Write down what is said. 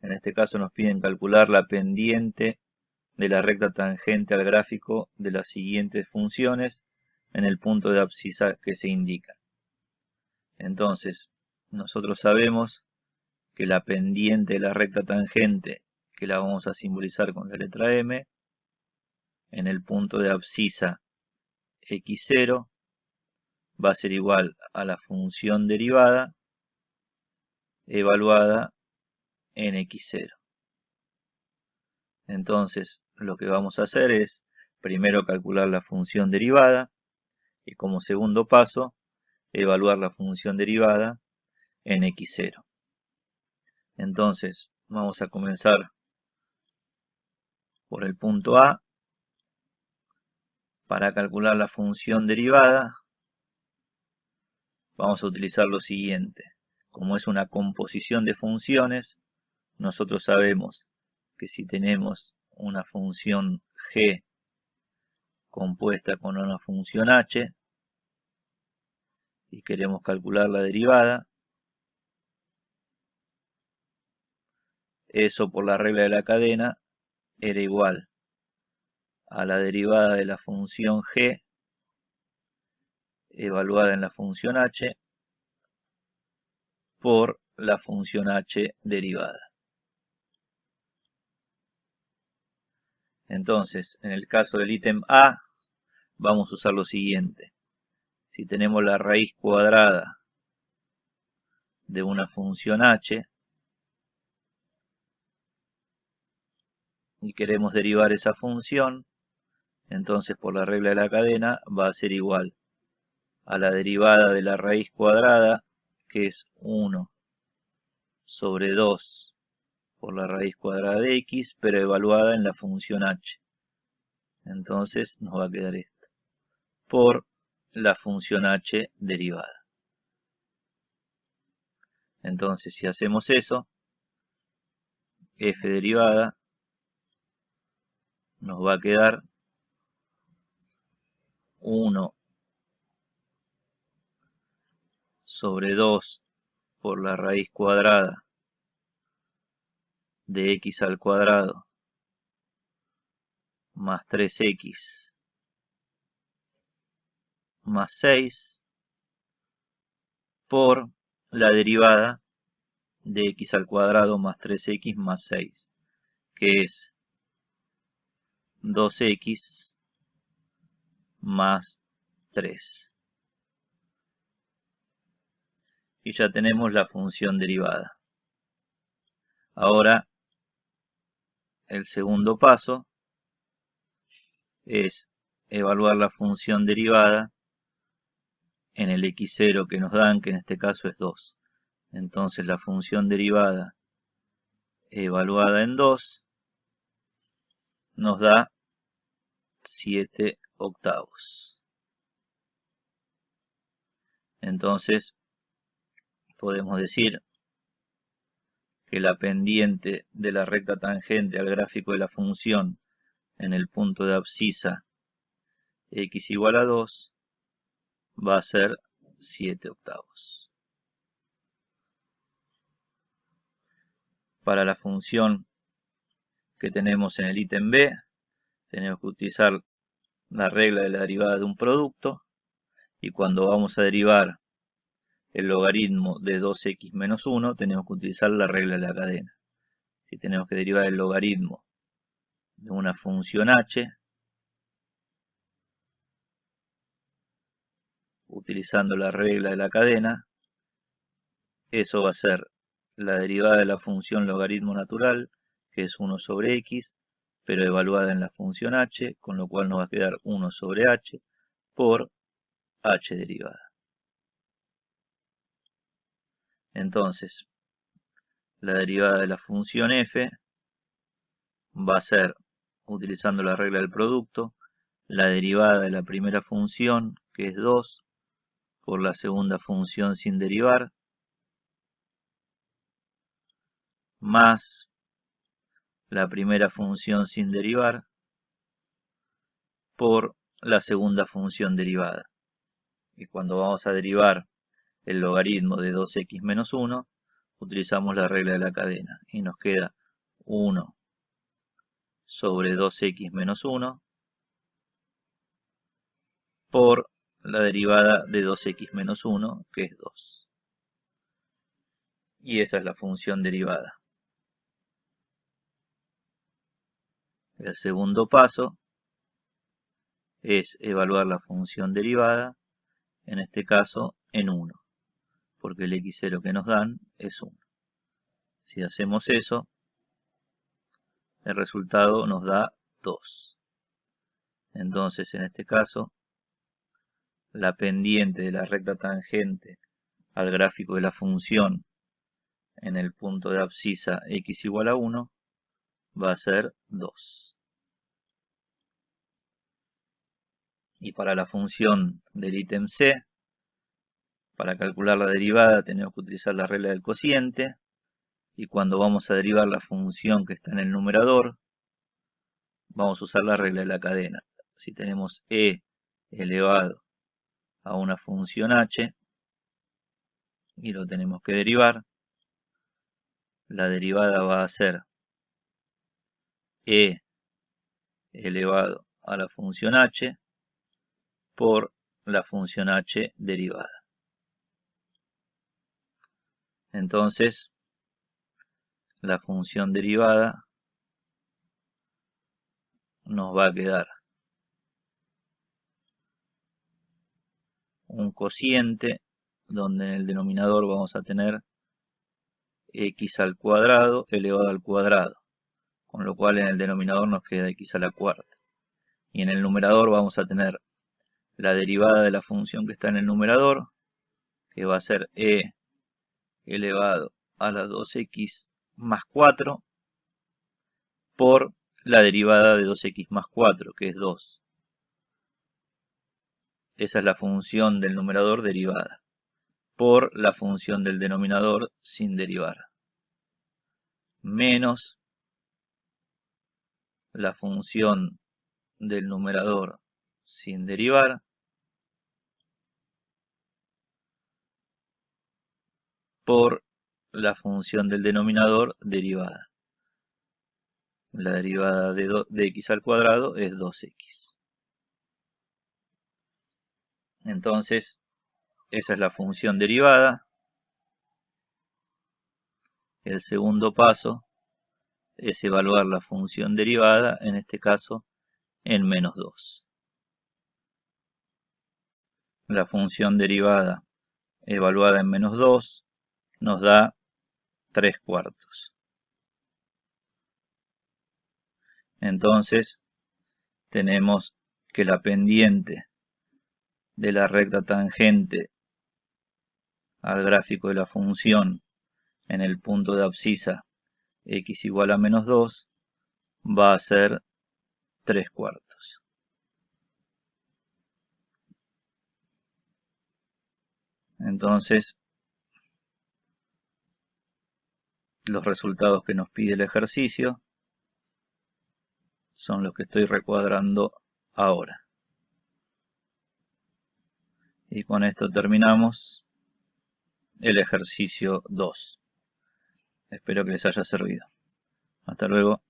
En este caso nos piden calcular la pendiente de la recta tangente al gráfico de las siguientes funciones en el punto de abscisa que se indica. Entonces, nosotros sabemos que la pendiente de la recta tangente, que la vamos a simbolizar con la letra M, en el punto de abscisa x0 va a ser igual a la función derivada evaluada en x0. Entonces, lo que vamos a hacer es primero calcular la función derivada y como segundo paso, evaluar la función derivada en x0. Entonces, vamos a comenzar por el punto A. Para calcular la función derivada, vamos a utilizar lo siguiente. Como es una composición de funciones, nosotros sabemos que si tenemos una función g compuesta con una función h y queremos calcular la derivada, eso por la regla de la cadena era igual a la derivada de la función g evaluada en la función h por la función h derivada. Entonces, en el caso del ítem A, vamos a usar lo siguiente. Si tenemos la raíz cuadrada de una función h y queremos derivar esa función, entonces por la regla de la cadena va a ser igual a la derivada de la raíz cuadrada, que es 1 sobre 2 por la raíz cuadrada de x, pero evaluada en la función h. Entonces nos va a quedar esto, por la función h derivada. Entonces si hacemos eso, f derivada nos va a quedar 1 sobre 2 por la raíz cuadrada de x al cuadrado más 3x más 6 por la derivada de x al cuadrado más 3x más 6, que es 2x más 3. Y ya tenemos la función derivada. Ahora, el segundo paso es evaluar la función derivada en el x0 que nos dan, que en este caso es 2. Entonces la función derivada evaluada en 2 nos da 7 octavos. Entonces podemos decir que la pendiente de la recta tangente al gráfico de la función en el punto de abscisa x igual a 2 va a ser 7 octavos. Para la función que tenemos en el ítem B, tenemos que utilizar la regla de la derivada de un producto, y cuando vamos a derivar el logaritmo de 2x menos 1, tenemos que utilizar la regla de la cadena. Si tenemos que derivar el logaritmo de una función h, utilizando la regla de la cadena, eso va a ser la derivada de la función logaritmo natural, que es 1 sobre x, pero evaluada en la función h, con lo cual nos va a quedar 1 sobre h por h derivada. Entonces, la derivada de la función f va a ser, utilizando la regla del producto, la derivada de la primera función, que es 2, por la segunda función sin derivar, más la primera función sin derivar por la segunda función derivada. Y cuando vamos a derivar el logaritmo de 2x menos 1, utilizamos la regla de la cadena y nos queda 1 sobre 2x menos 1 por la derivada de 2x menos 1, que es 2. Y esa es la función derivada. El segundo paso es evaluar la función derivada, en este caso en 1, porque el x0 que nos dan es 1. Si hacemos eso, el resultado nos da 2. Entonces, en este caso, la pendiente de la recta tangente al gráfico de la función en el punto de abscisa x igual a 1 va a ser 2. Y para la función del ítem C, para calcular la derivada tenemos que utilizar la regla del cociente. Y cuando vamos a derivar la función que está en el numerador, vamos a usar la regla de la cadena. Si tenemos e elevado a una función h y lo tenemos que derivar, la derivada va a ser e elevado a la función h por la función h derivada. Entonces, la función derivada nos va a quedar un cociente donde en el denominador vamos a tener x al cuadrado elevado al cuadrado, con lo cual en el denominador nos queda x a la cuarta. Y en el numerador vamos a tener la derivada de la función que está en el numerador, que va a ser e elevado a la 2x más 4 por la derivada de 2x más 4, que es 2. Esa es la función del numerador derivada, por la función del denominador sin derivar, menos la función del numerador sin derivar por la función del denominador derivada. La derivada de x al cuadrado es 2x. Entonces, esa es la función derivada. El segundo paso es evaluar la función derivada, en este caso, en menos 2. La función derivada evaluada en menos 2 nos da 3/4. Entonces, tenemos que la pendiente de la recta tangente al gráfico de la función en el punto de abscisa x igual a menos 2 va a ser 3/4. Entonces, los resultados que nos pide el ejercicio son los que estoy recuadrando ahora. Y con esto terminamos el ejercicio 2. Espero que les haya servido. Hasta luego.